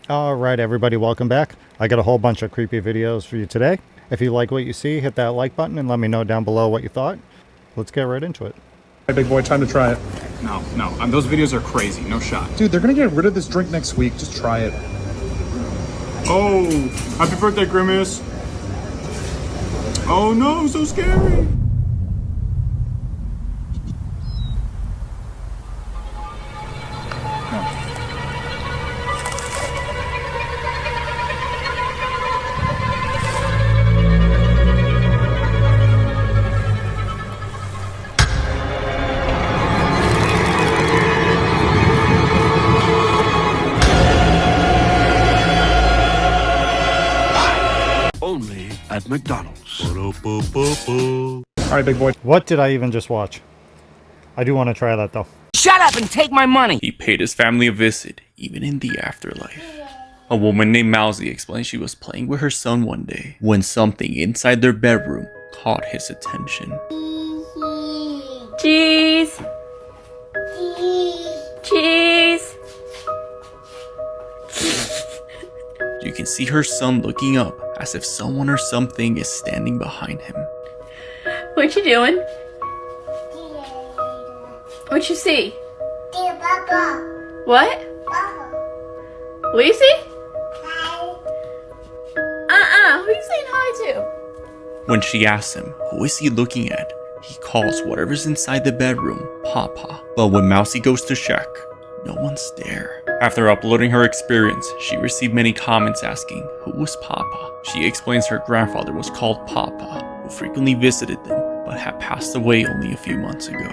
Alright everybody, welcome back. I got a whole bunch of creepy videos for you today. If you like what you see, hit that like button and let me know down below what you thought. Let's get right into it. Hey, big boy, time to try it. No, those videos are crazy. No shot. Dude, they're gonna get rid of this drink next week. Just try it. Oh, happy birthday, Grimace. Oh no, so scary. Only at McDonald's. Alright, big boy. What did I even just watch? I do want to try that though. Shut up and take my money! He paid his family a visit, even in the afterlife. A woman named Mousy explained she was playing with her son one day when something inside their bedroom caught his attention. Cheese. Cheese. You can see her son looking up as if someone or something is standing behind him. What you doing? What you see? What? What you see? Who you saying hi to? When she asks him who is he looking at, he calls whatever's inside the bedroom Papa. But when Mousy goes to check, no one's there. After uploading her experience, she received many comments asking who was Papa. She explains her grandfather was called Papa, who frequently visited them, but had passed away only a few months ago.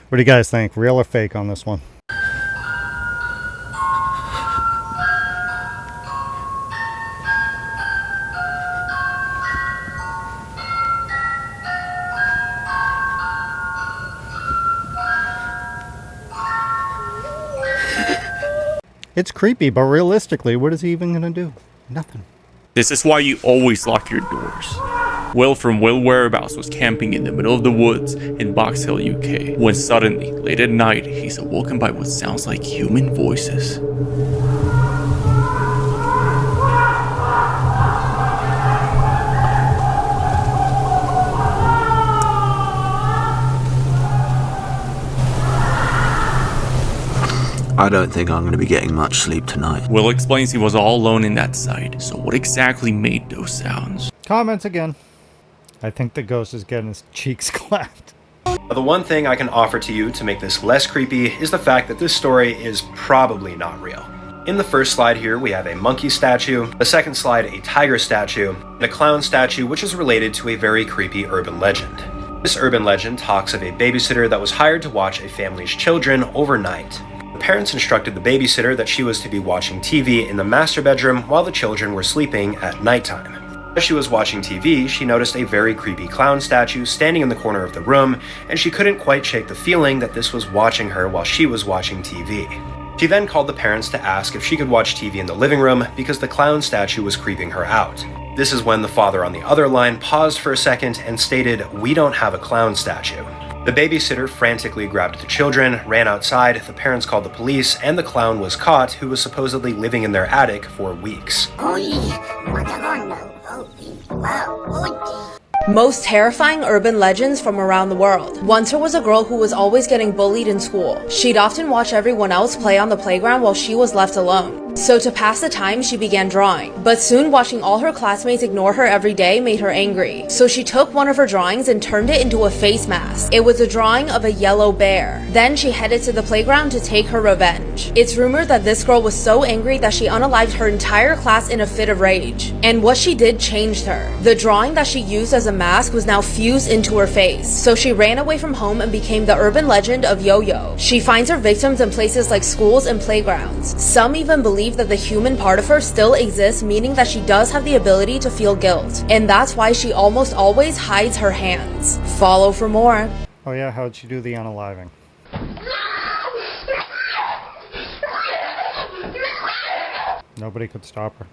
What do you guys think? Real or fake on this one? It's creepy, but realistically, what is he even gonna do? Nothing. This is why you always lock your doors. Will from Will Whereabouts was camping in the middle of the woods in Box Hill, UK, when suddenly, late at night, he's awoken by what sounds like human voices. I don't think I'm going to be getting much sleep tonight. Will explains he was all alone in that site, so what exactly made those sounds? Comments again. I think the ghost is getting his cheeks clapped. The one thing I can offer to you to make this less creepy is the fact that this story is probably not real. In the first slide here, we have a monkey statue, the second slide a tiger statue, and a clown statue which is related to a very creepy urban legend. This urban legend talks of a babysitter that was hired to watch a family's children overnight. The parents instructed the babysitter that she was to be watching TV in the master bedroom while the children were sleeping at nighttime. As she was watching TV, she noticed a very creepy clown statue standing in the corner of the room, and she couldn't quite shake the feeling that this was watching her while she was watching TV. She then called the parents to ask if she could watch TV in the living room because the clown statue was creeping her out. This is when the father on the other line paused for a second and stated, "We don't have a clown statue." The babysitter frantically grabbed the children, ran outside, the parents called the police, and the clown was caught, who was supposedly living in their attic for weeks. Most terrifying urban legends from around the world. Once there was a girl who was always getting bullied in school. She'd often watch everyone else play on the playground while she was left alone. So to pass the time, she began drawing. But soon watching all her classmates ignore her every day made her angry. So she took one of her drawings and turned it into a face mask. It was a drawing of a yellow bear. Then she headed to the playground to take her revenge. It's rumored that this girl was so angry that she unalived her entire class in a fit of rage. And what she did changed her. The drawing that she used as a mask was now fused into her face. So she ran away from home and became the urban legend of Yo-Yo. She finds her victims in places like schools and playgrounds. Some even believe that the human part of her still exists, meaning that she does have the ability to feel guilt. And that's why she almost always hides her hands. Follow for more. Oh yeah, how'd she do the unaliving? Nobody could stop her.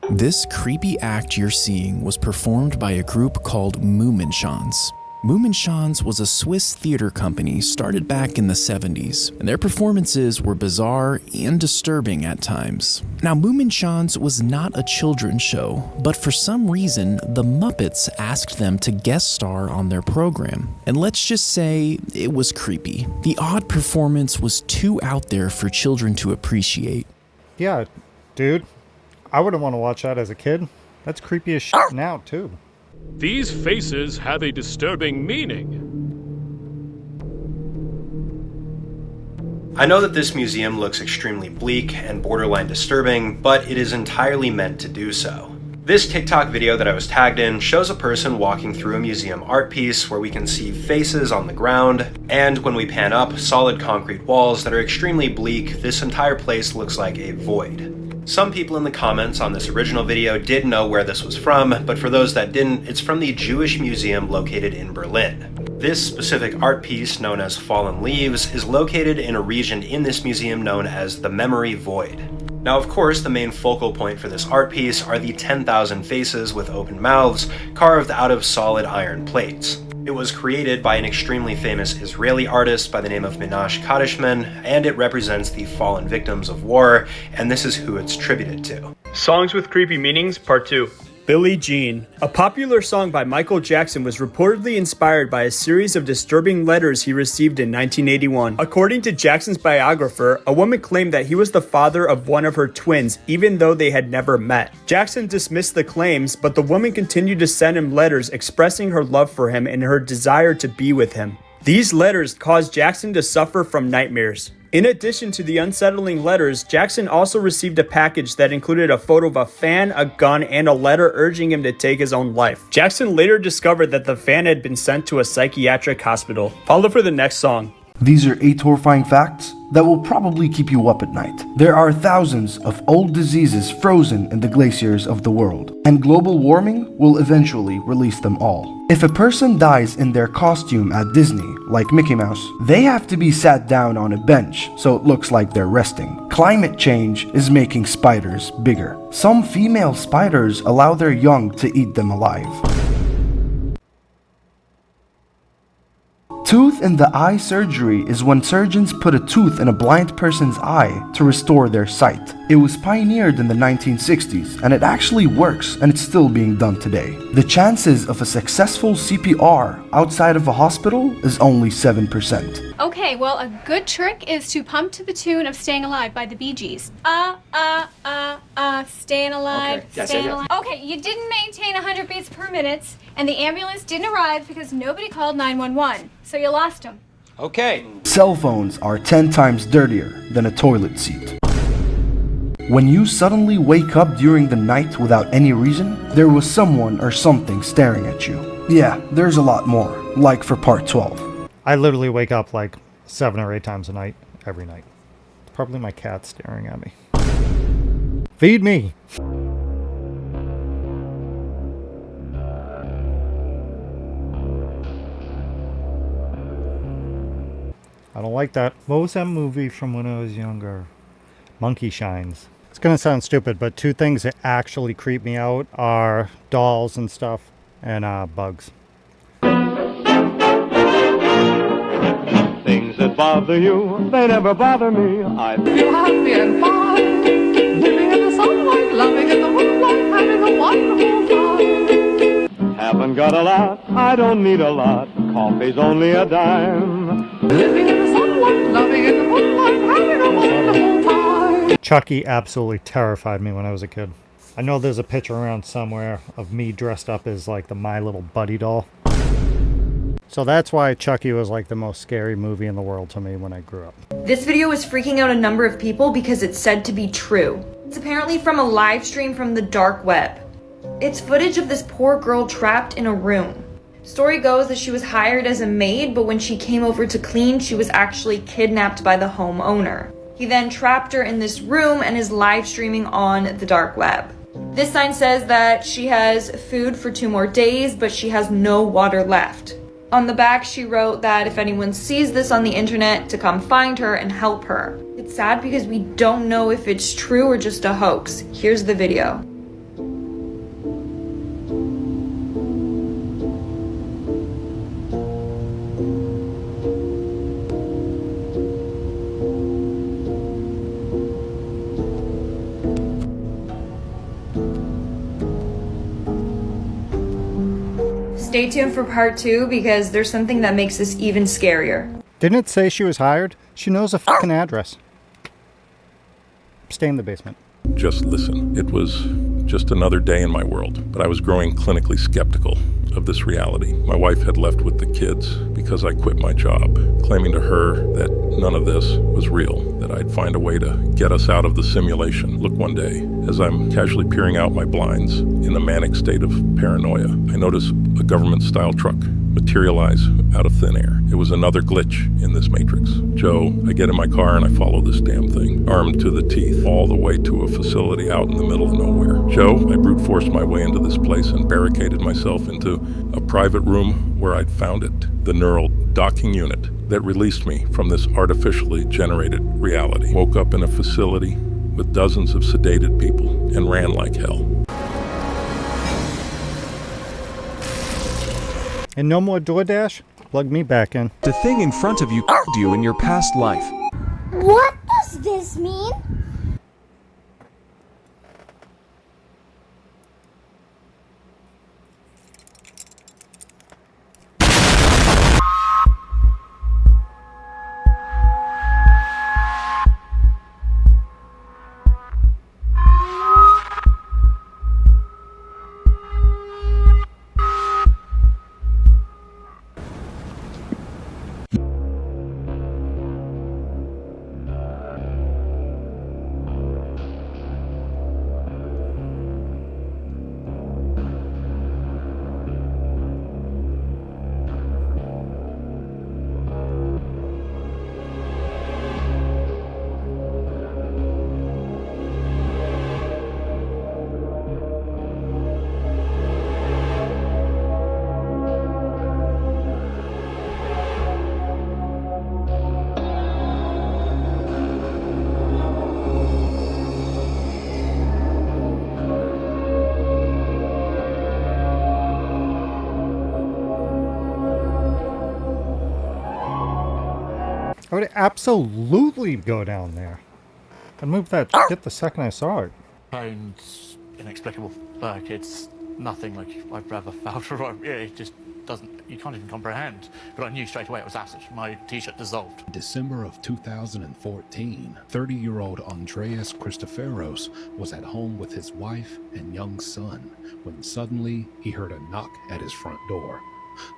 This creepy act you're seeing was performed by a group called Moominshans. Moominshans was a Swiss theater company started back in the 70s, and their performances were bizarre and disturbing at times. Now, Moominshans was not a children's show, but for some reason, the Muppets asked them to guest star on their program. And let's just say it was creepy. The odd performance was too out there for children to appreciate. Yeah, dude. I wouldn't want to watch that as a kid. That's creepy as shit now, too. These faces have a disturbing meaning. I know that this museum looks extremely bleak and borderline disturbing, but it is entirely meant to do so. This TikTok video that I was tagged in shows a person walking through a museum art piece where we can see faces on the ground, and when we pan up, solid concrete walls that are extremely bleak. This entire place looks like a void. Some people in the comments on this original video did know where this was from, but for those that didn't, it's from the Jewish Museum located in Berlin. This specific art piece, known as Fallen Leaves, is located in a region in this museum known as the Memory Void. Now, of course, the main focal point for this art piece are the 10,000 faces with open mouths carved out of solid iron plates. It was created by an extremely famous Israeli artist by the name of Minash Kadishman, and it represents the fallen victims of war, and this is who it's tributed to. Songs with Creepy Meanings, Part 2. Billie Jean. A popular song by Michael Jackson was reportedly inspired by a series of disturbing letters he received in 1981. According to Jackson's biographer, a woman claimed that he was the father of one of her twins, even though they had never met. Jackson dismissed the claims, but the woman continued to send him letters expressing her love for him and her desire to be with him. These letters caused Jackson to suffer from nightmares. In addition to the unsettling letters, Jackson also received a package that included a photo of a fan, a gun, and a letter urging him to take his own life. Jackson later discovered that the fan had been sent to a psychiatric hospital. Follow for the next song. These are 8 horrifying facts that will probably keep you up at night. There are thousands of old diseases frozen in the glaciers of the world, and global warming will eventually release them all. If a person dies in their costume at Disney, like Mickey Mouse, they have to be sat down on a bench so it looks like they're resting. Climate change is making spiders bigger. Some female spiders allow their young to eat them alive. Tooth in the eye surgery is when surgeons put a tooth in a blind person's eye to restore their sight. It was pioneered in the 1960s, and it actually works, and it's still being done today. The chances of a successful CPR outside of a hospital is only 7%. Okay, well, a good trick is to pump to the tune of Staying Alive by the Bee Gees. Staying alive, Okay. Yes, staying yes, yes. alive. Okay, you didn't maintain 100 beats per minute, and the ambulance didn't arrive because nobody called 911, so you lost them. Okay. Cell phones are 10 times dirtier than a toilet seat. When you suddenly wake up during the night without any reason, there was someone or something staring at you. Yeah, there's a lot more, like for part 12. I literally wake up like 7 or 8 times a night, every night. It's probably my cat staring at me. Feed me! I don't like that. What was that movie from when I was younger? Monkey Shines. It's gonna sound stupid, but 2 things that actually creep me out are dolls and stuff, and bugs. Things that bother you, they never bother me. I feel happy and fine, living in the sunlight, loving in the moonlight, having a wonderful time. Haven't got a lot, I don't need a lot, coffee's only a dime. Living in the sunlight, loving in the moonlight, having a wonderful time. Chucky absolutely terrified me when I was a kid. I know there's a picture around somewhere of me dressed up as like the My Little Buddy doll. So that's why Chucky was like the most scary movie in the world to me when I grew up. This video is freaking out a number of people because it's said to be true. It's apparently from a live stream from the dark web. It's footage of this poor girl trapped in a room. Story goes that she was hired as a maid, but when she came over to clean, she was actually kidnapped by the homeowner. He then trapped her in this room and is live streaming on the dark web. This sign says that she has food for 2 more days, but she has no water left. On the back, she wrote that if anyone sees this on the internet, to come find her and help her. It's sad because we don't know if it's true or just a hoax. Here's the video. Stay tuned for part 2 because there's something that makes this even scarier. Didn't it say she was hired? She knows a fucking address. Stay in the basement. Just listen. It was just another day in my world, but I was growing clinically skeptical of this reality. My wife had left with the kids because I quit my job, claiming to her that none of this was real, that I'd find a way to get us out of the simulation. Look, one day, as I'm casually peering out my blinds in a manic state of paranoia, I notice a government-style truck materialize out of thin air. It was another glitch in this matrix. Joe, I get in my car and I follow this damn thing, armed to the teeth, all the way to a facility out in the middle of nowhere. Joe, I brute forced my way into this place and barricaded myself into a private room where I'd found it, the neural docking unit that released me from this artificially generated reality. Woke up in a facility with dozens of sedated people and ran like hell. And no more DoorDash? Plug me back in. The thing in front of you you in your past life. What does this mean? I would absolutely go down there. I'd move that shit the second I saw it. Sounds inexplicable. Like, it's nothing like I've ever felt, or it just doesn't, you can't even comprehend. But I knew straight away it was acid. My t-shirt dissolved. December of 2014, 30-year-old Andreas Christoforos was at home with his wife and young son when suddenly he heard a knock at his front door.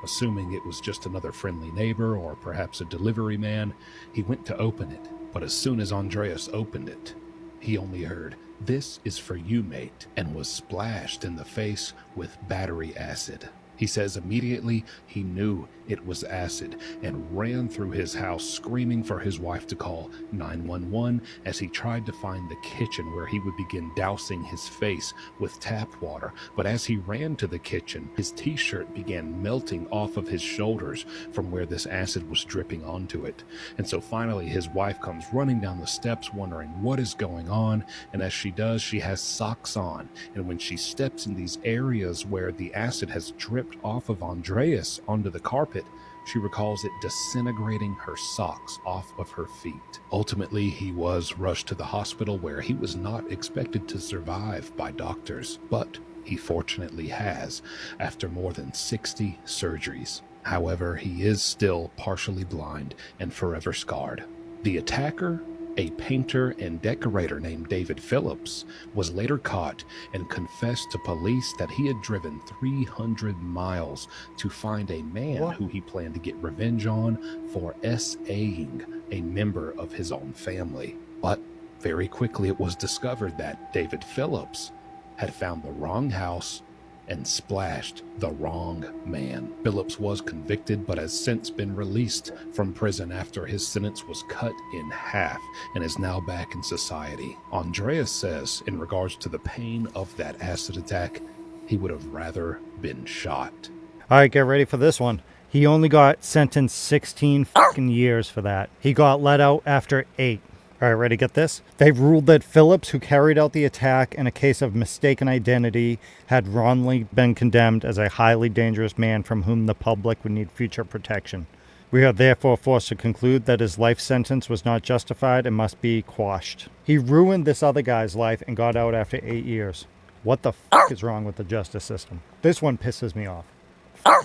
Assuming it was just another friendly neighbor or perhaps a delivery man, he went to open it. But as soon as Andreas opened it, he only heard, "This is for you, mate," and was splashed in the face with battery acid. He says immediately he knew it was acid and ran through his house screaming for his wife to call 911 as he tried to find the kitchen where he would begin dousing his face with tap water. But as he ran to the kitchen, his t-shirt began melting off of his shoulders from where this acid was dripping onto it. And so finally his wife comes running down the steps wondering what is going on, and as she does, she has socks on, and when she steps in these areas where the acid has dripped off of Andreas onto the carpet, she recalls it disintegrating her socks off of her feet. Ultimately, he was rushed to the hospital where he was not expected to survive by doctors, but he fortunately has after more than 60 surgeries. However, he is still partially blind and forever scarred. The attacker, a painter and decorator named David Phillips, was later caught and confessed to police that he had driven 300 miles to find a man who he planned to get revenge on for SAing a member of his own family. But very quickly it was discovered that David Phillips had found the wrong house and splashed the wrong man. Phillips was convicted but has since been released from prison after his sentence was cut in half and is now back in society. Andreas says in regards to the pain of that acid attack, he would have rather been shot. Alright, get ready for this one. He only got sentenced 16 fucking years for that. He got let out after 8. Alright, ready, get this? They've ruled that Phillips, who carried out the attack in a case of mistaken identity, had wrongly been condemned as a highly dangerous man from whom the public would need future protection. We are therefore forced to conclude that his life sentence was not justified and must be quashed. He ruined this other guy's life and got out after 8 years. What the fuck is wrong with the justice system? This one pisses me off.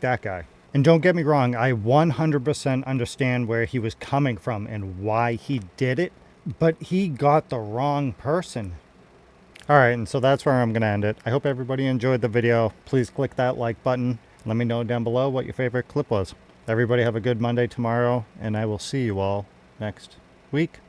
that guy. And don't get me wrong, I 100% understand where he was coming from and why he did it, but he got the wrong person. Alright, and so that's where I'm going to end it. I hope everybody enjoyed the video. Please click that like button. Let me know down below what your favorite clip was. Everybody have a good Monday tomorrow, and I will see you all next week.